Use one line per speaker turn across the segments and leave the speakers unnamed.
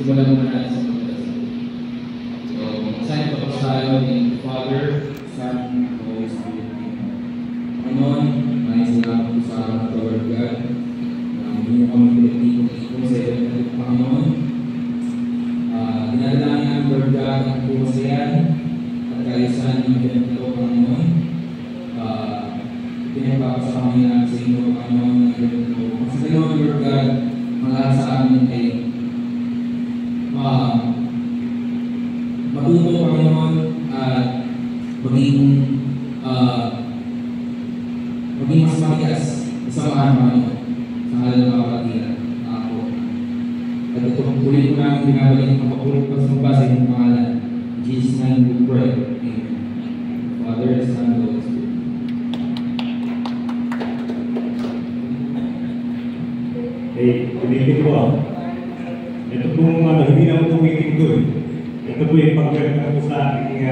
Simulan muna natin sa pagdasal. So, sign pa po tayo in Father, Son, and Holy Spirit. Panginoon, maraming salamat po sa araw na Lord God. Hindi mo kami pinag-ipon sa iyo ng Panginoon. Dinadalangin namin Lord God ang pumasayan at kaayusan ng pinagpito, Panginoon. Pinagpapasama namin sa inyo, Panginoon, ng pinagpito. Sa Panginoon, Lord God, malahat sa amin ay matuto, Panginoon, at maging mas matigas sa mga Panginoon sa ngalan ng mga kapatiran ako. At ito ang tuloy ko namin binabalik ang papulit pa sa magbasa ng pangalan. In Jesus' name we pray. Amen. Father, Son, and Holy Spirit.
Okay, pinipin ko ito pong hindi na ako tumitin ko eh. Ito po yung pagkakita ko sa aking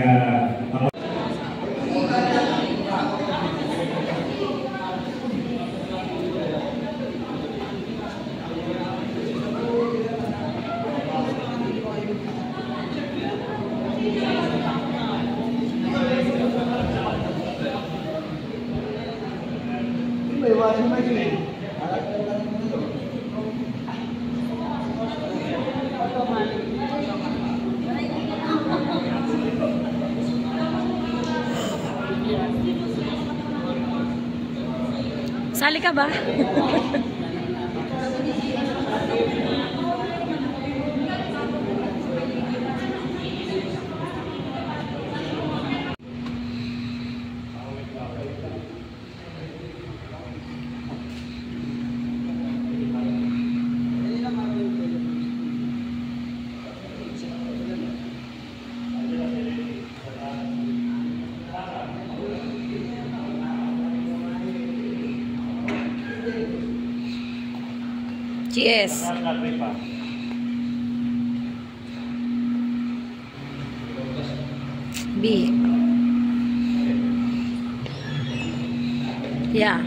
Sali ka ba? Yes. B. Yeah.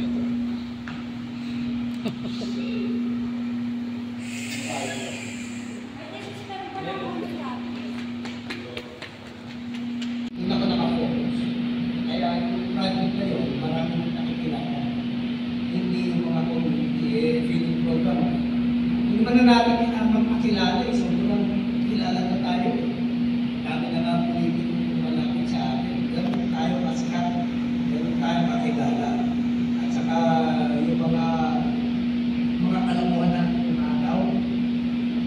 Hindi na natin magpakilala eh. Sobrang kilala na tayo. Dami na nga politiko malapit sa atin. Ganun tayo kasikat. Ganun tayo makilala. At saka yung mga kalamuhan na umataw.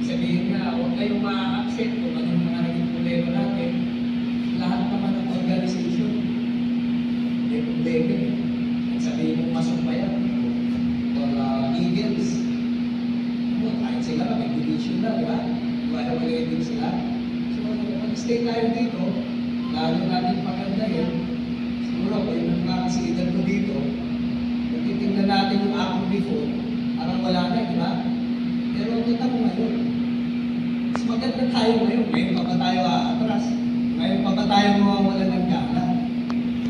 Sabihin na, huwag kayong ma-accept kung anong mga naging problema natin. Lahat naman ng organization. May problema eh. At sabihin mong masumpayan. Or eagles. Sila may division na, di ba? Wala-wala din sila. So, mag-stay tayo dito, lalo natin pagandahin. Siguro, kung yung nakakasidan ko dito, natitingnan natin yung ako before, parang wala na, di ba? Pero kita mo ngayon, mas maganda tayo ngayon. Ngayon pa ba tayo atras? Ngayon pa ba tayo mawawala ng gana?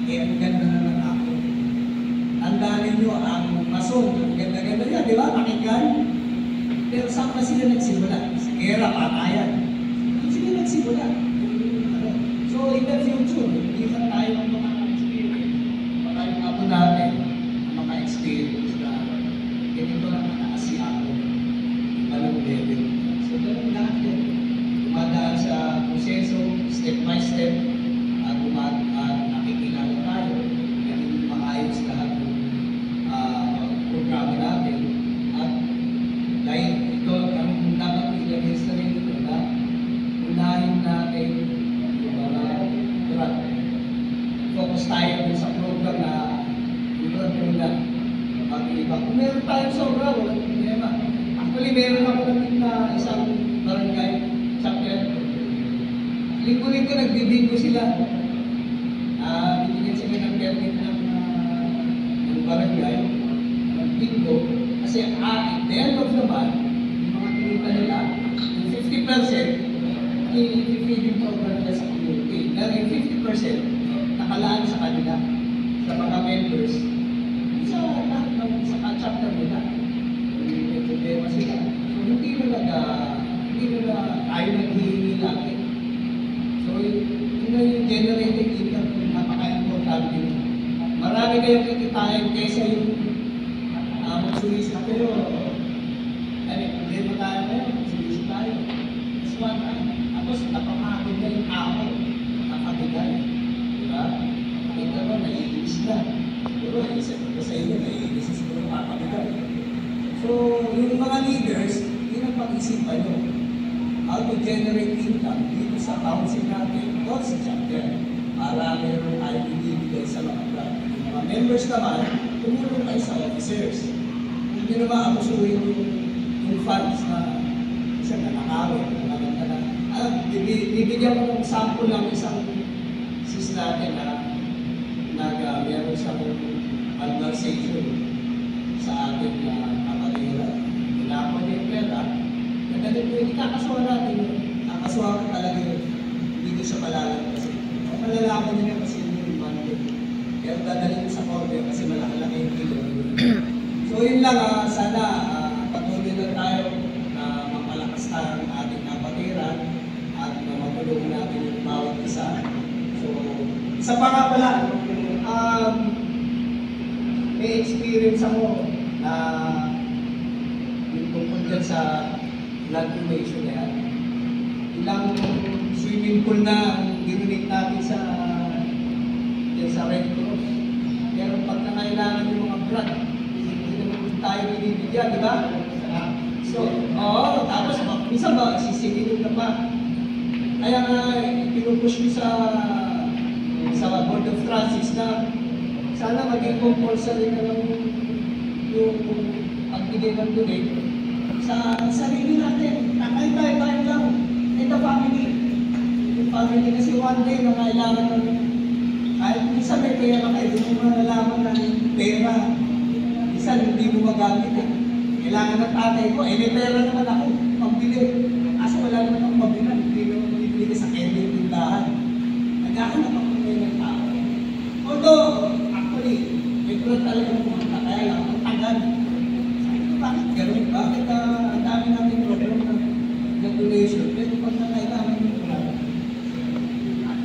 Eh, ang ganda na ng ako. Tandaan ninyo, ang mason, ang ganda-ganda niya, di ba? Pakinggan. Pero saan pa sila nagsimula? Sa gera, patayan. Saan sila nagsimula? So, in the future, hindi pa tayo ang mga-experience. Pa tayo nga po natin, mga-experience na ganito lang nakakasi ako. Anong level. So, ganun lahat yun. Dumadaan sa proseso, step by step, at nakikilala tayo. Ganun maayos lahat ng programa natin. At dahil ito, ang dapat ilagay sa rin ito na unahin natin yung mga drug. Focus tayo sa program na drug muna. Pag-iba. Kung meron tayong sobra, walang problema. Actually, meron ako natin na isang barangay chapter. Linggo-linggo nagbibingo sila. Bibigyan sila ng permit ng barangay. Bingo. Kasi at the end of the month, yung mga kinita nila, yung 50% i-feeding program nila sa community. Dahil yung 50% nakalaan sa kanila, sa mga members, sa lahat ng sa chapter nila. May problema sila. So hindi talaga hindi na tayo naghihingi lagi. So, yun na yung generated income, napaka-importante. Marami kayong kikitain kaysa yung magsulis na pero problema tayo ngayon, magsulis tayo. That's one time. Tapos, napapagod na yung tao, nakapagod. Diba? Kita ba, naiinis na. Siguro, isip ko sa inyo, naiinis na siguro nakapagod. So, yung mga leaders, yun ang pag-isipan nyo. How to generate income dito sa council natin, o sa chapter, para meron tayo ibibigay sa mga club. Yung mga members naman, tumulong kayo sa officers. Hindi naman abusuhin yung funds na isang nanakawin, bibigyan ko ng sample ng isang sis natin na meron siyang conversation sa ating kapatira. Tinapon niya yung pera, nagalit mo yung ikakasuha natin yun. Kakasuha ka talaga yun. Hindi siya palalang kasi. Malalaman niya kasi yung money. Pero dadalhin mo sa korte kasi malaki-laki yung kilo. So yun lang, sana patuloy lang tayo na mapalakas tayo ng ating kapatiran at na matulungan natin yung bawat isa. So, isa pa nga pala, may experience ako na yung tungkol dyan sa blood donation na yan. Ilang swimming pool na ang dinonate natin sa Red Cross. Pero pag nangailangan yung mga blood, tayo binibigyan, di ba? So, tapos minsan ba, sisigilin ka pa. Kaya nga, pinupush ko sa Board of Trustees na sana maging compulsory na lang yung pagbigay ng donate sa sarili natin. Tayo lang. And the family. Yung family kasi one day na kailangan ng kahit minsan may pera kayo, hindi mo malalaman na pera. Minsan hindi mo magamit eh. Kailangan ng tatay ko, may pera naman ako, pambili. Kasi wala naman akong pabilan, hindi naman bibili sa kending tindahan. Naghahanap ako ng tao. Although, actually, may tulad talaga ng mga kaya lang, ang tagal. Bakit gano'n? Bakit ang dami natin program ng donation? Pero pag nakailangan yung program,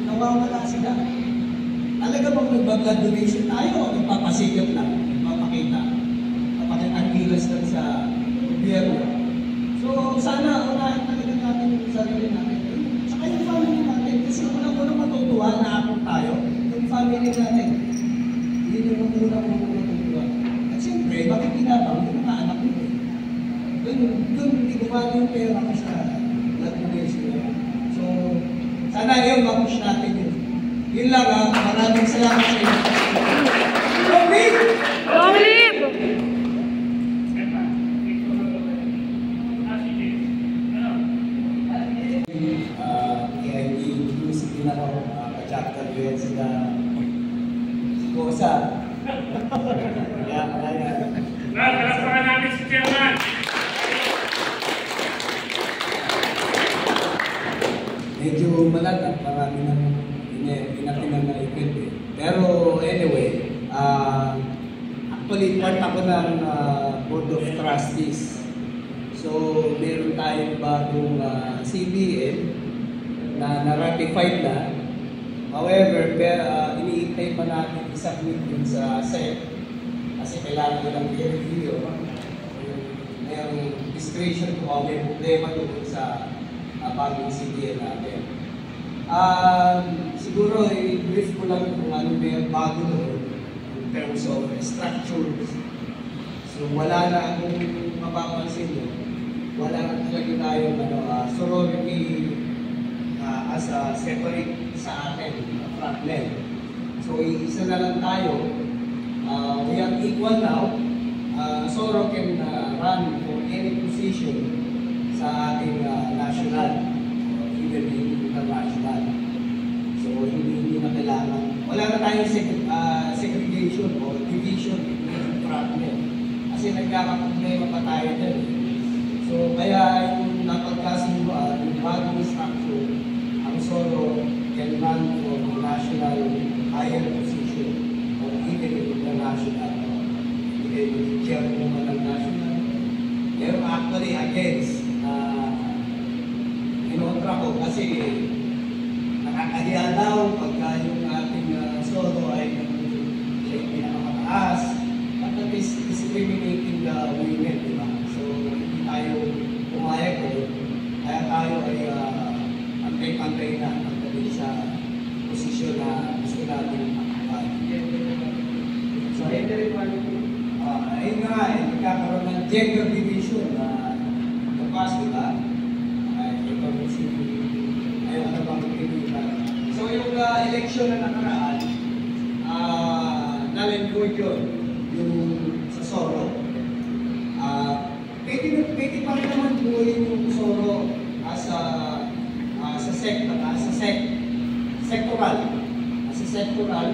nawawala sila. Talaga bang nagbablad donation tayo o nagpapasigap lang, nagpapakita? Ang gilas lang sa gobyerno. So, sana unahin talaga natin yung sarili natin. Saka yung family natin. Kasi unang-unang matutuwa na ako tayo, yung family natin. Yun yung unang-unang matutuwa. At siyempre, bakit kinabang yung mga anak nyo? Doon, hindi gumano yung pera ko sa blood donation. So, sana yun, mapush natin yun. Yun lang maraming salamat sa inyo.
Long live!
Ka-chapter yun sila si Kosa. Kaya.
Palakpakan namin si Chairman.
Medyo malat at marami nang inakinan na event eh. Pero anyway, actually part ako ng Board of Trustees. So meron tayong bagong CBN na na-ratified na. However, iniintay pa natin i-submit yun sa SEC kasi kailangan nilang i-review yung discretion kung may problema doon sa bagong CBN natin. Siguro, i-brief ko lang kung ano may bago doon in terms of structures. So, wala na akong mapapansin doon. Wala na talaga tayong sorority as a separate sa atin, frontline. So, isa na lang tayo. We are equal now. Soro can run for any position sa ating national or even international. So, hindi na kailangan. Wala na tayong segregation or division in frontline. Kasi nagkakaproblema pa tayo dyan. So, kaya yung napagkasunduan, yung bagong structure, ang Soro can run for the national higher position or even international. Even chairwoman ng national. Pero actually against kasi nakakahiya daw pagka yung ating solo ay siya yung pinakamataas. At that is discriminating the women, di ba? So, hindi tayo pumayag ko. Kaya tayo ay pantay-pantay na pagdating sa posisyon na gusto natin makakapag. So, ayun nga, nagkakaroon ng gender division na kapas, di ba? So, yung election na nakaraan, nalengkod yun, yung sa Soro. Pwede pa rin naman buuin yung Soro sectoral.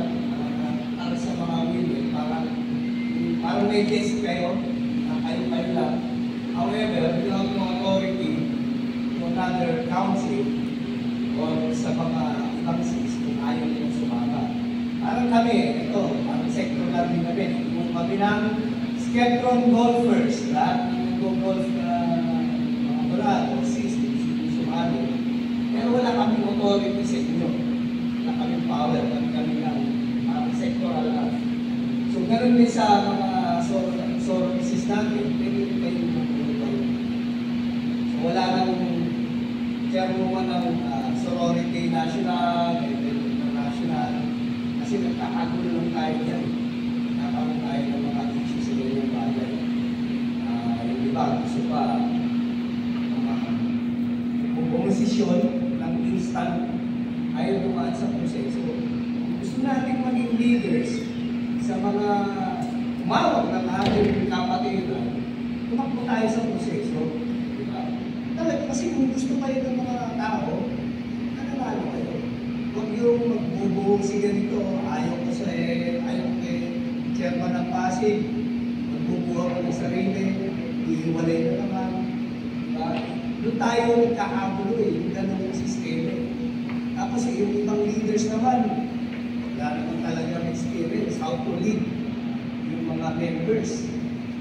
Para sa mga women, parang may desk kayo, kayo lang. However, you have no authority to another council or sa mga ibang seats kung ayaw nyo sumama. Parang kami, ito, parang sectoral din kami. Kung kami ng Sketron golfers, yung golf mga wala, o systems, sumali. Pero wala kami authority sa inyo. Wala kami power, kami ng sectoral lang. So, ganun din sa mga sources natin, pwede kayo mag-ulog. So, wala nang chairwoman ng sorority national, international, kasi nagkakagulo lang tayo dyan. Nakaroon tayo ng mga issues sa ganyang bagay. Yung iba, gusto pa komposisyon ng instant ayaw dumaan sa proseso. Gusto natin maging leaders sa mga umawag ng ating kapatiran, tumakbo tayo sa proseso. Diba? Kasi kung gusto kayo ng mga tao, nananalo kayo. Huwag yung magbubuo si ganito, ayaw ko kay chairman ng Pasig, magbubuo ko ng sarili, iiwalay na naman. Diba? Doon tayo nagkakabulo yung ganong sistema. Tapos yung ibang leaders naman, wala naman talagang experience, how to lead yung mga members.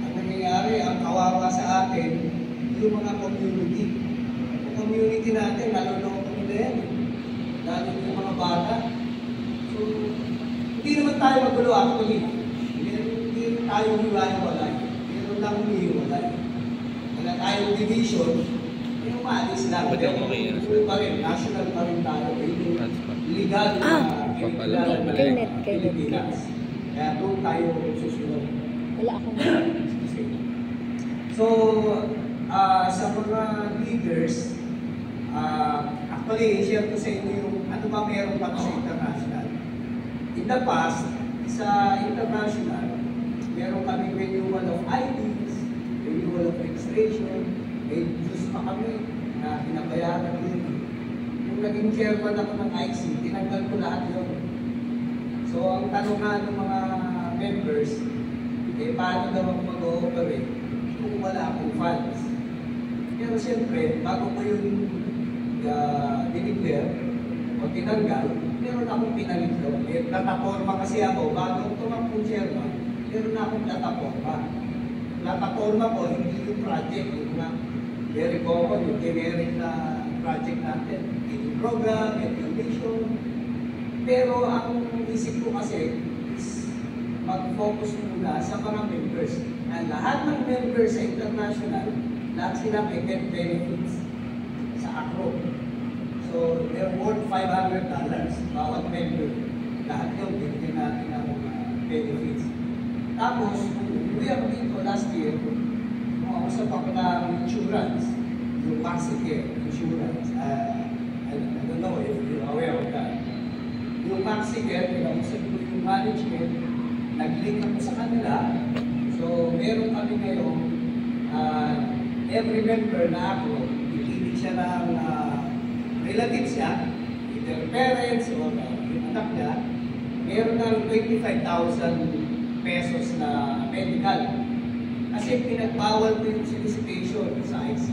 Ang nangyayari, ang kawawa sa atin, yung mga community. Yung community natin, naluloko nila yan. Lalo yung mga bata. So, hindi naman tayo magulo actually. Hindi tayo hiwalay. Meron lang humihiwalay. Wala tayong division, yung maalis lang. Pa rin, national pa rin tayo. Legal na Pilipinas. Kaya doon tayo susunod.
Wala akong
So, sa mga leaders, actually, share ko sa inyo yung ano ba meron pa sa international. In the past, sa international, meron kami renewal of IDs, renewal of registration, may dues pa kami na pinabayaran din. Yung naging chairman ako ng IC, tinanggal ko lahat yun. So, ang tanong nga ng mga members, paano daw ako mag-ooperate kung wala akong funds? Pero siyempre, bago ko yung dinigler o tinanggal, meron akong pinalito. Plataforma kasi ako, bago tumakbong chairman, meron akong plataforma. Plataforma ko, hindi yung project, yung mga very common, yung generic na project natin, yung program, education. Pero ang isip ko kasi is mag-focus muna sa mga members. And lahat ng members sa international, lahat sila may get benefits sa ACRO. So, they're worth $500 bawat member. Lahat yun, binigyan natin ang benefits. Tapos, uwi ako dito last year, usap ako ng insurance, yung MaxiCare insurance. I don't know if you're aware of that. Yung MaxiCare, pinausap ko yung management, nag-link ako sa kanila. So, meron kami ngayon, every member na ako, pipili siya ng relatives niya, either parents or yung anak niya, meron ng 25,000 pesos na medical. Kasi pinagbawal ko yung solicitation sa IC.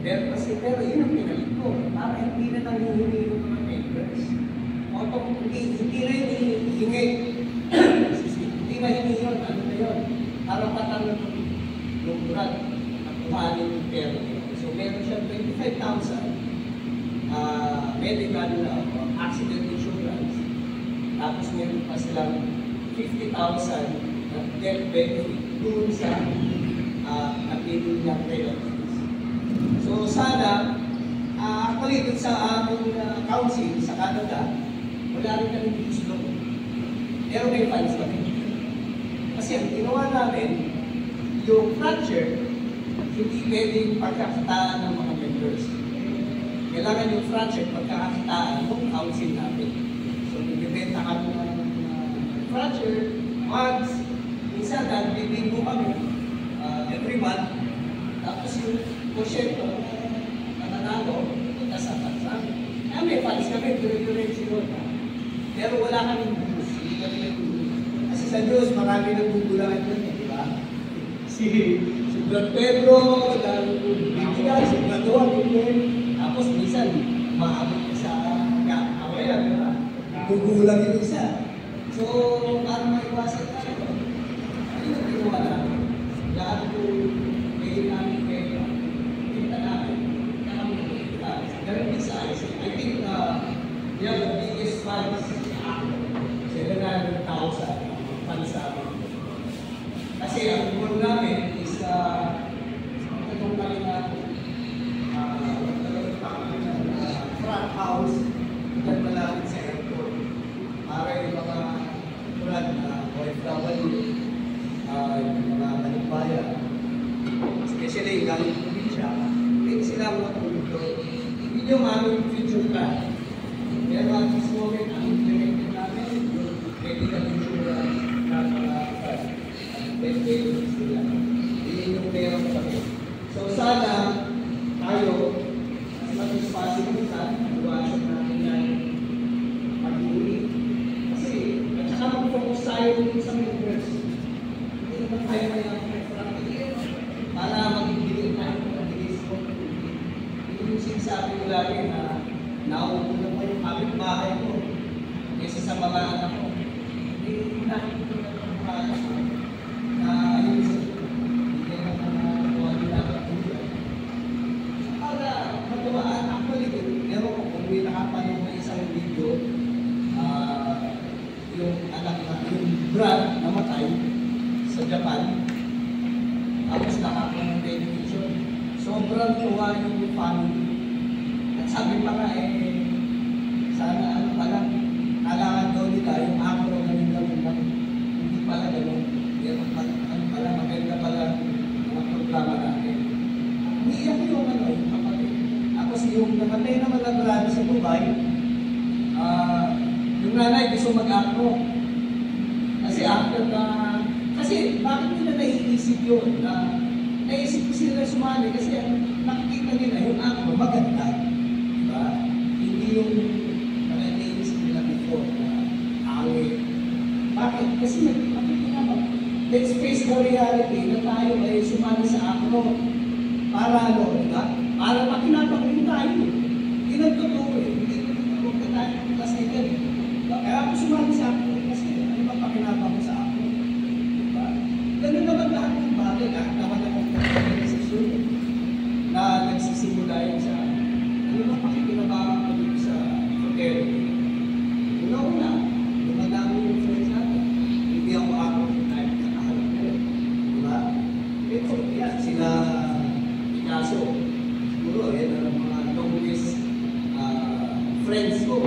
Pero yun ang pinalit ko, para hindi na nanguhuli yung mga members. Hindi na yung hihingi. Hindi na hihingi yun, ano na yun. Para patanong yung brad na kumanin yung pera. So meron siya 25,000 tapos meron pa silang 50,000 na death benefit doon sa napili niyang relatives. So sana, actually dun sa aming council sa Canada, wala rin kami gusto. Pero may funds kami. Kasi ang ginawa namin, yung fracture, hindi pwedeng pagkakakitaan ng mga members. Kailangan yung fracture pagkakakitaan ng council natin. So, bibenta kami ng fracture, months, minsan nagbibigay mo kami every month. Tapos yung porsyento na nanalo, punta sa funds namin. Kaya may funds kami, dire-diretso yun. Pero wala kaming buhos, hindi kami nagbuhos. Kasi sa Diyos, marami nagbubulangan yun, di ba? Si Brad Pedro, bibigay, si Brad Pedro, tapos minsan, maabot ka sa kawayan, di ba? Gugulang yung isa. So, para maiwasan tayo, ano yung ginawa namin? Lahat yung pwede namin pwede, kita namin, ganun din sa IC. I think, we have the biggest funds, 700,000 funds namin. Kasi ang goal namin is, itong kami na front house, dyan malapit sa airport. Para yung mga tulad na OFW, yung mga manipaya, especially galing probinsya, hindi sila matulog doon. Hindi yung aming future plan. Pero at this moment, ang implemented namin, yung medical insurance na mga pwede sila. Hindi yung meron kami. So sana tayo, as much as possible na, iwasan natin yan pag-uwi. Kasi, at saka mag-focus tayo sa members. Hindi naman tayo may para mag-ibigay tayo ng mabilis ko. Hindi yung sinasabi ko lagi na nauunan mo yung kapit-bahay ko kaysa sa mga anak ko. Hindi nakikita ko ng mga anak ko na ayun sa hindi naman na buwan nila kapatuloy. Para magawaan, actually, meron ko kung may nakapanood na isang video, yung anak na, yung Brad namatay sa Japan, tapos nakapanood ng television. Sobrang tuwa yung family. At sabi pa nga sana ano pala, kailangan daw nila yung ako na ganun lang. Hindi pala ganun. Ano pala, maganda pala ang programa natin. Umiiyak yung yung kapatid. Tapos yung namatay naman na Brad sa Dubai, yung nanay gusto mag-acro. Kasi after kasi bakit nila naiisip yun? Naisip ko sila sumali kasi nakikita nila yung acro maganda. Diba? Hindi yung naiisip nila before na awit. Bakit? Kasi nakikita ba? Let's face the reality na tayo ay sumali sa acro. Para ano, diba? Para makinabang rin tayo. Hindi nagtotoo eh. Hindi nagtotoo na tayo ng plastikan. Kaya ako sumali sa acro kasi ano ba pakinabang ko sa acro? Diba? Ganun naman lahat ng bagay. Lahat naman akong desisyon na nagsisimula yun sa ano ba pakikinabangan ko dito sa hotel. Una-una, dumadami yung friends natin. Hindi ako kahit nakahalap ko. Diba? Ito, yan, sila Picasso. Siguro, yan ang mga longest friends ko.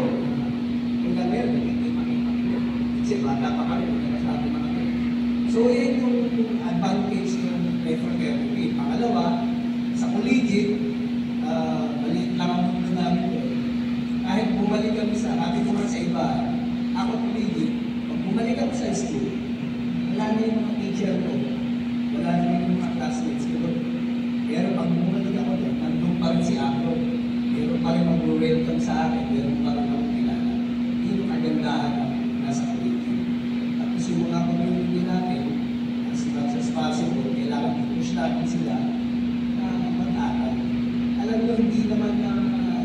Hanggang ngayon, hindi makita ko. Kasi bata pa kami, nagkasabi mga kami. So, yan yung advantage ng fraternity. Pangalawa, sa collegiate, maliit lang ang mundo namin ko. Kahit bumalik kami sabi ko nga sa iba, ako collegiate, pag bumalik kami sa school, wala na yung mga teacher ko, wala na yung mga classmates ko. Pero pag bumalik ako doon, nandun pa rin si ako. Meron pa rin mag-welcome sa akin, meron pa rin akong kilala. Hindi yung kagandahan na nasa collegiate. Tapos yung mga community natin, as much as possible, kailangan i-push natin sila na mag-aral. Alam nyo, hindi naman na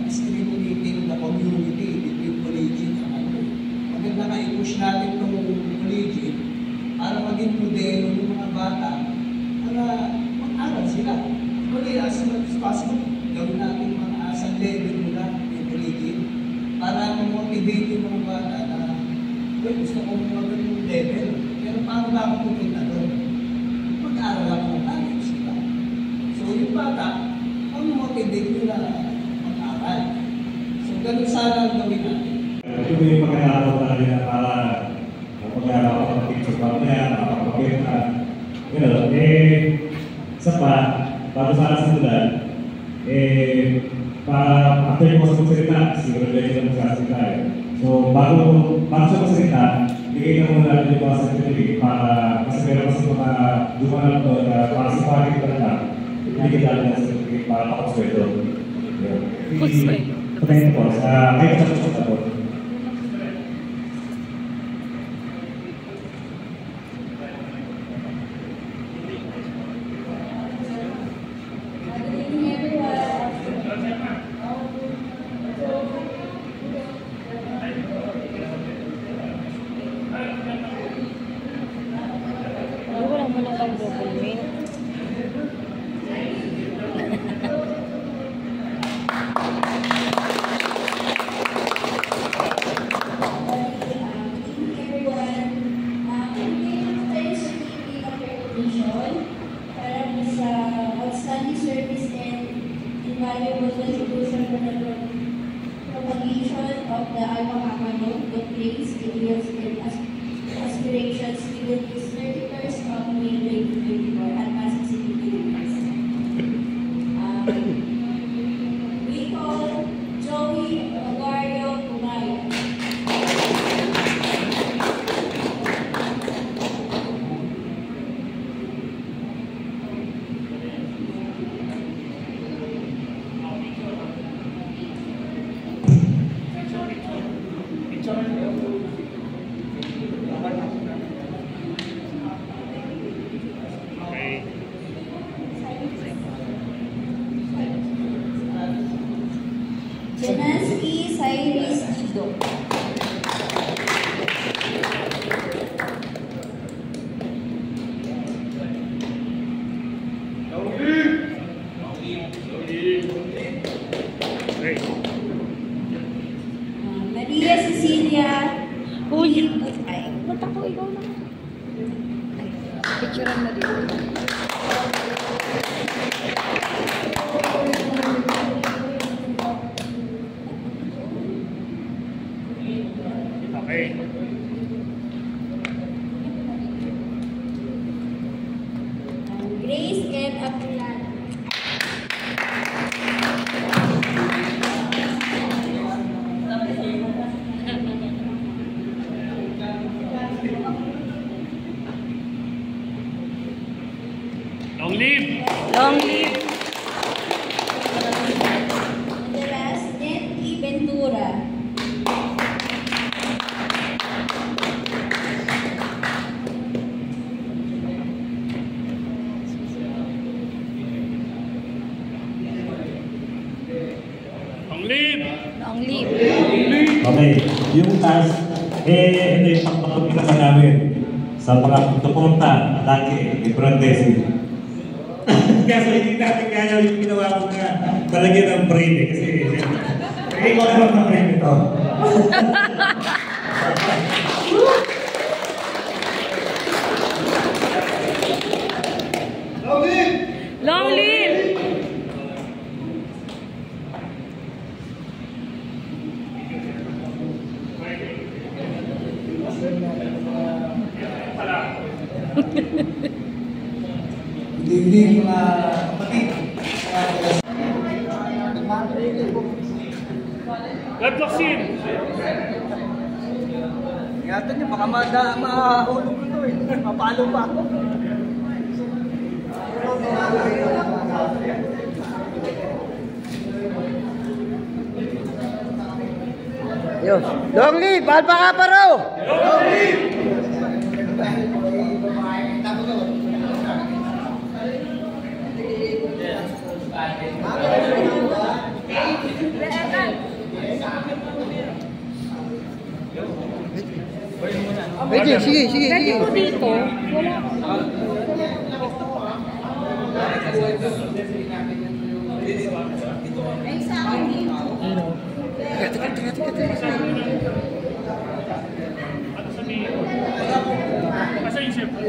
discriminating na community between collegiate at ano. Maganda nga i-push natin itong collegiate para maging modelo ng mga bata para mag-aral sila. Actually, as much as possible, gawin natin mga asal level nila yung collegiate para motivate yung mga bata na Uy, gusto ko mag yung level. Pero paano ba ako pupunta doon? Mag-aaral ako ng college, diba? So yung bata, ang motivate nyo na mag-aaral. So ganun sana ang gawin natin.
Ito yung pagkakataon talaga para pag-picture mamaya, makapagpapita. Gano'n, isa pa, bago sana simulan, after mo sa magsalita, siguro na yung magsasalita eh. So, bago siya magsalita, bigay na muna natin yung mga salita para kasi meron kasi mga dumanap doon para sa pagkakita talaga, ibigay natin ang salita para makapasweldo. Patayin po, kayo sa po.
Wala mo na kang double mint.
Para sa outstanding service and invaluable contribution for the propagation of the Alma Kappa the place, ideals, and aspirations given his 31st of May 2024 at Pasig City, Philippines. We call Joey Magario Pumaya.
Okay.
Janansky Cyrus Ido.
Okay.
Maria Cecilia
Uy, ay, ba't ako ikaw na? Picturean mo dito.
Okay.
Grace and Abdullah.
Long live!
Long live.
And the last, Nettie Ventura.
Long live!
Long live.
Okay, yung task, ito yung pagpapagpita namin sa mga pupunta lagi, different days. Kaso hindi natin kaya yung ginawa ko na talagyan ng brain eh, kasi ikaw naman ng brain ito.
Long live.
Hindi mga kapatid.
Blood vaccine!
Ingatan niyo, baka mahulog ko ito eh. Mapalo pa ako.
Yo, long live Alpha Kappa raw.
Long live!
Sige.
Pwede ko dito. Wala.
Ay, sa akin dito.
Teka.
Ano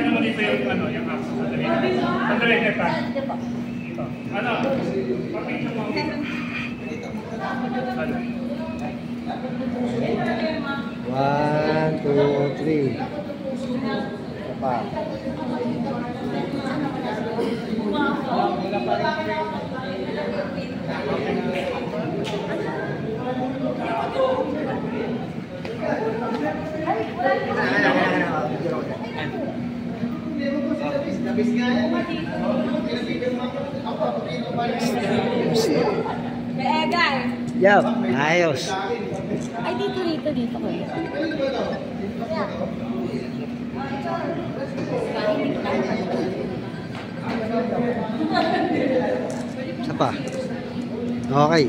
mo dito yung ano, yung app? Sandali, teka. Ito. Ano? Papicture mo. Ano?
1, 2, 3. Isa pa. Yup, ayos.
Ay, dito ko.
Isa pa. Okay.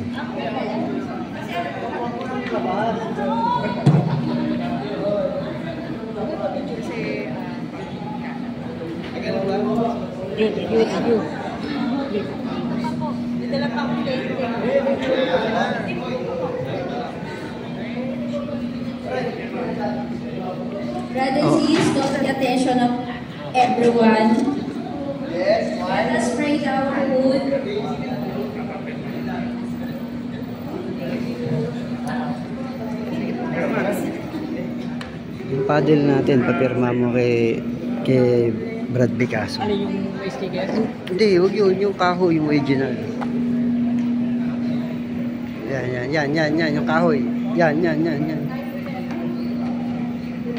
Brother Sis, got the attention of everyone. Let us pray to our food.
Yung paddle natin, papirma mo kay Brad Picasso.
Ano yung sticker?
Hindi, huwag yun. Yung kahoy, yung original. Yan. Yung kahoy. Yan.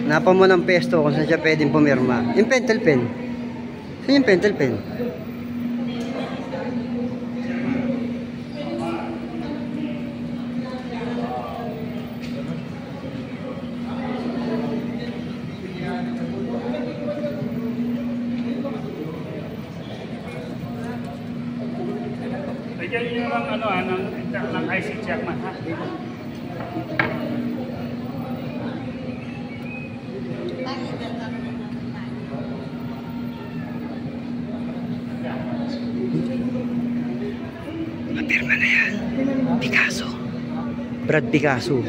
Hanapan mo ng pesto kung saan siya pwedeng pumirma. Yung pentel pen. Saan yung pentel pen?
Lagyan niyo ng ano, ng IC check man, ha?
Papirma na yan. Picasso. Brad Picasso.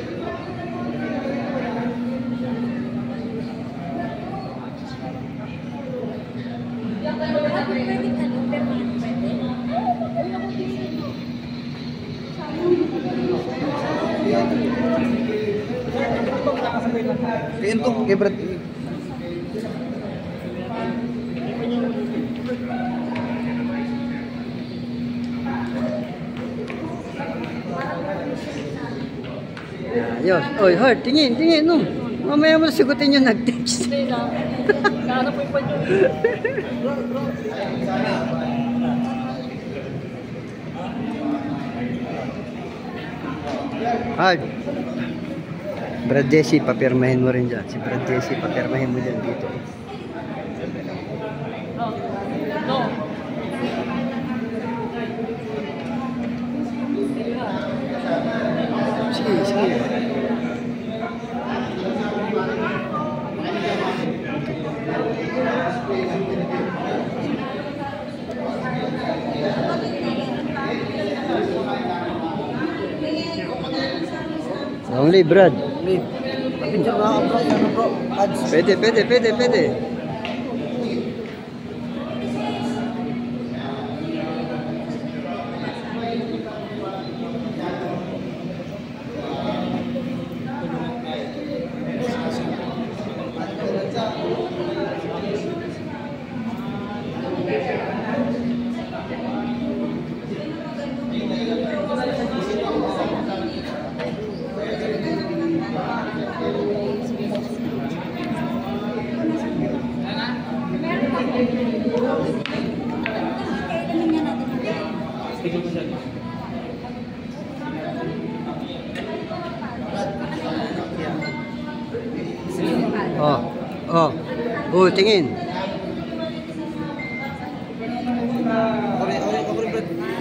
Ito, kay Brad. Ayos. Oy, Heart, tingin, no. Mamaya mo sigutin yung nag-text. Heart. Brad Jesse, papirmahin mo rin dyan. Si Brad Jesse, papirmahin mo dyan dito. Sige. Only Brad. Pwede. Oh, tingin.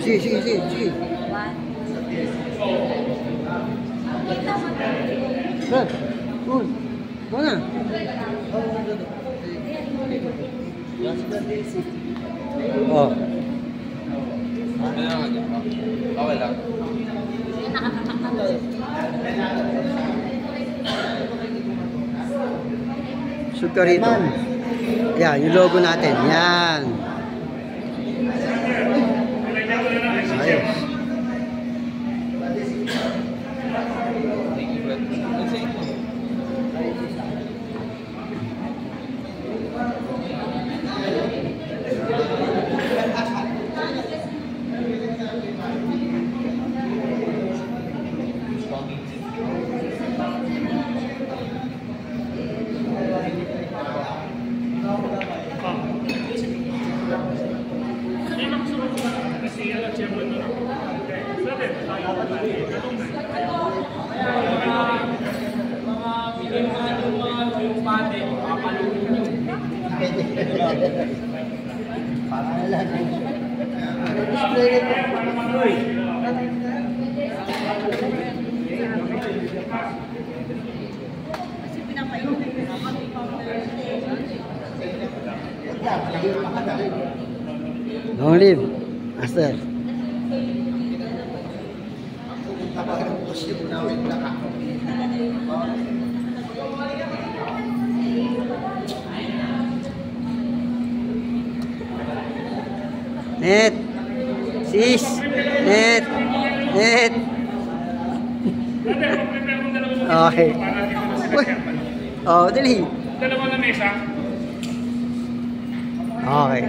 Sige. Brad, Muna. Oh.
Okay lang.
Shoot ka rito. Yan, yung logo natin. Yan. Ayos. Long live, Master. Net. Sis. Net. Net. Okay. Uy. Oh, dali.
Dalawa na mesa.
Okay.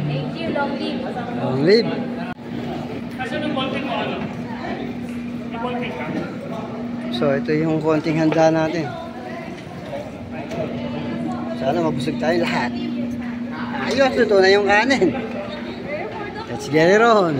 Thank you, long live.
Long live.
Kasi nung ballpen mo ano? Yung ballpen ka?
So, ito yung konting handa natin. Sana mabusog tayo lahat. Ayos, ito na yung kanin. Let's get it on.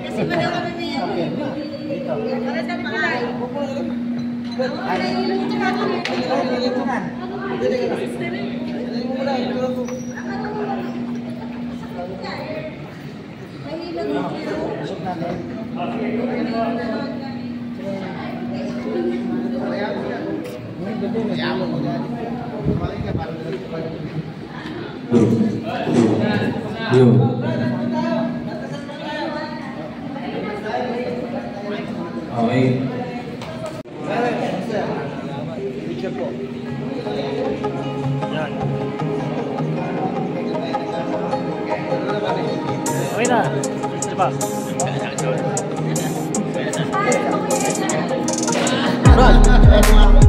Kasi madama na yan. Para sa bahay.
Okay.
Okay na. Diba?
Run!